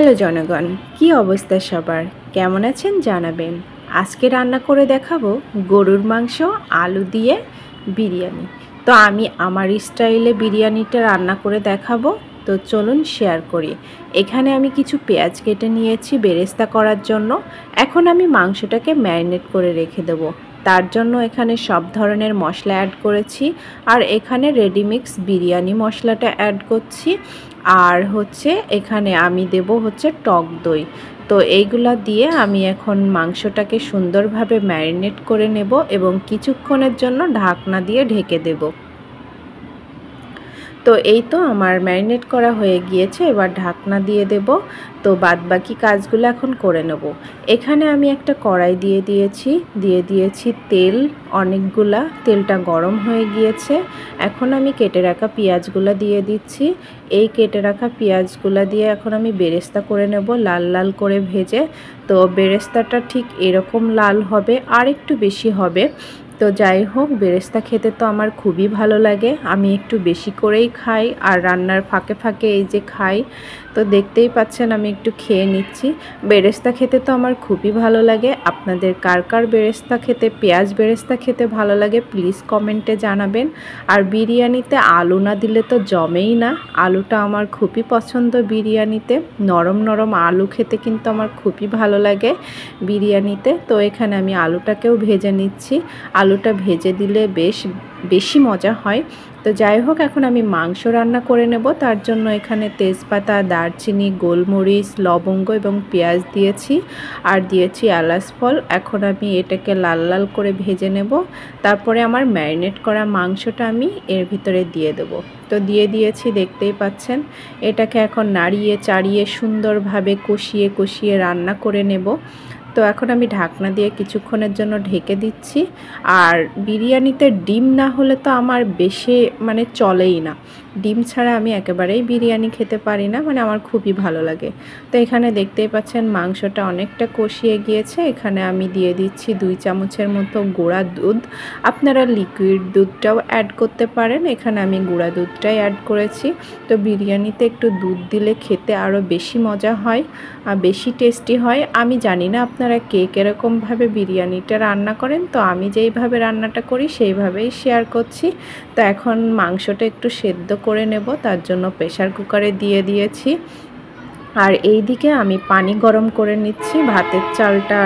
Hello জনগণ, কি অবস্থা সবার? কেমন আছেন জানাবেন। আজকে রান্না করে দেখাবো গরুর মাংস আলু দিয়ে বিরিয়ানি। তো আমি আমার স্টাইলে বিরিয়ানিটা রান্না করে দেখাবো। তো চলুন শেয়ার করি। এখানে আমি কিছু পেঁয়াজ কেটে নিয়েছি বেরেস্তা করার জন্য। এখন আমি মাংসটাকে ম্যারিনেট করে রেখে দেবো। তার জন্য এখানে সব ধরনের মশলা অ্যাড করেছি, আর এখানে রেডিমিক্স বিরিয়ানি মশলাটা অ্যাড করছি। আর এখানে আমি দেব টক দই। তো এইগুলা দিয়ে আমি এখন মাংসটাকে সুন্দরভাবে ম্যারিনেট করে নেব এবং কিছুক্ষণের জন্য ঢাকনা দিয়ে ঢেকে দেব। তো এই তো আমার ম্যারিনেট করা হয়ে গিয়েছে, এবার ঢাকনা দিয়ে দেব। তো বাদবাকি কাজগুলো এখন করে নেব। এখানে আমি একটা কড়াই দিয়ে দিয়েছি তেল অনেকগুলা। তেলটা গরম হয়ে গিয়েছে। এখন আমি কেটে রাখা পেঁয়াজগুলো দিয়ে দিচ্ছি। এই কেটে রাখা পেঁয়াজগুলো দিয়ে এখন আমি বেরেস্তা করে নেব লাল লাল করে ভেজে। তো বেরেস্তাটা ঠিক এরকম লাল হবে, আর একটু বেশি হবে। তো যাই হোক, বেরেস্তা খেতে তো আমার খুবই ভালো লাগে। আমি একটু বেশি করেই খাই, আর রান্নার ফাঁকে ফাঁকে এই যে খাই। তো দেখতেই পাচ্ছেন আমি একটু খেয়ে নিচ্ছি। বেরেস্তা খেতে তো আমার খুবই ভালো লাগে। আপনাদের কার কার বেরেস্তা খেতে, পেঁয়াজ বেরেস্তা খেতে ভালো লাগে প্লিজ কমেন্টে জানাবেন। আর বিরিয়ানিতে আলু না দিলে তো জমেই না। আলুটা আমার খুবই পছন্দ বিরিয়ানিতে। নরম নরম আলু খেতে কিন্তু আমার খুবই ভালো লাগে বিরিয়ানিতে। তো এখানে আমি আলুটাকেও ভেজে নিচ্ছি। আলুটা ভেজে দিলে বেশি মজা হয়। তো যাই হোক, এখন আমি মাংস রান্না করে নেব। তার জন্য এখানে তেজপাতা, দারচিনি, গোলমরিচ, লবঙ্গ এবং পেঁয়াজ দিয়েছি, আর দিয়েছি এলাচ ফল। এখন আমি এটাকে লাল লাল করে ভেজে নেব। তারপরে আমার ম্যারিনেট করা মাংসটা আমি এর ভিতরে দিয়ে দেব। তো দিয়ে দিয়েছি, দেখতেই পাচ্ছেন। এটাকে এখন নাড়িয়ে চাড়িয়ে সুন্দরভাবে কষিয়ে কষিয়ে রান্না করে নেব। তো এখন আমি ঢাকনা দিয়ে কিছুক্ষণের জন্য ঢেকে দিচ্ছি। আর বিরিয়ানিতে ডিম না হলে তো আমার বেশি চলেই না। ডিম ছাড়া আমি একেবারেই বিরিয়ানি খেতে পারি না, আমার খুবই ভালো লাগে। তো এখানে দেখতেই পাচ্ছেন মাংসটা অনেকটা কষিয়ে গিয়েছে। এখানে আমি দিয়ে দিচ্ছি 2 চামচের মতো গুঁড়া দুধ। আপনারা লিকুইড দুধটাও অ্যাড করতে পারেন। এখানে আমি গুঁড়া দুধটাই অ্যাড করেছি। তো বিরিয়ানিতে একটু দুধ দিলে খেতে আরও বেশি মজা হয়, বেশি টেস্টি হয়। আমি জানি না আপনারা কে কীরকমভাবে বিরিয়ানিটা রান্না করেন। তো আমি যেইভাবে রান্নাটা করি সেইভাবেই শেয়ার করছি। তো এখন মাংসটা একটু সেদ্ধ করে নেব, তার জন্য প্রেসার কুকারে দিয়ে দিয়েছি। আর এই দিকে আমি পানি গরম করে নিচ্ছি ভাতের চালটা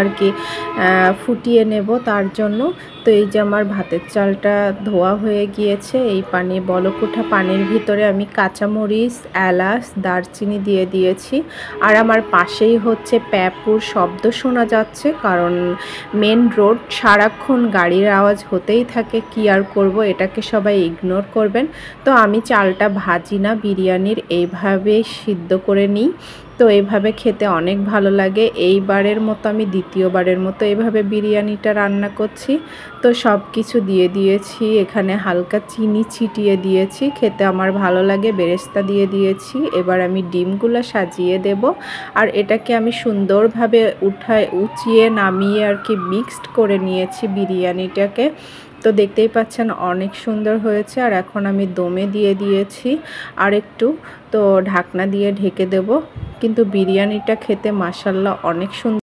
ফুটিয়ে নেব তার জন্য। তো এই যে আমার ভাতের চালটা ধোয়া হয়ে গিয়েছে। এই বলক ওঠা পানির ভিতরে আমি কাঁচামরিচ, এলাচ, দারচিনি দিয়ে দিয়েছি। আর আমার পাশেই প্যাপুর শব্দ শোনা যাচ্ছে, কারণ মেন রোড, সারাক্ষণ গাড়ির আওয়াজ হতেই থাকে। কি আর করব, এটাকে সবাই ইগনোর করবেন। তো আমি চালটা ভাজি না, বিরিয়ানির এইভাবে সিদ্ধ করে নিই। তো এইভাবে খেতে অনেক ভালো লাগে। এইবারের মতো আমি দ্বিতীয়বারের মতো এইভাবে বিরিয়ানিটা রান্না করছি। তো সব কিছু দিয়ে দিয়েছি, এখানে হালকা চিনি ছিটিয়ে দিয়েছি, খেতে আমার ভালো লাগে। বেরেস্তা দিয়ে দিয়েছি। এবার আমি ডিমগুলো সাজিয়ে দেব। আর এটাকে আমি সুন্দরভাবে উঁচিয়ে নামিয়ে মিক্সড করে নিয়েছি বিরিয়ানিটাকে। তো দেখতেই পাচ্ছেন অনেক সুন্দর হয়েছে। আর এখন আমি দমে দিয়ে দিয়েছি আর একটু। তো ঢাকনা দিয়ে ঢেকে দেব। কিন্তু বিরিয়ানিটা খেতে মাশাআল্লাহ অনেক সুন্দর।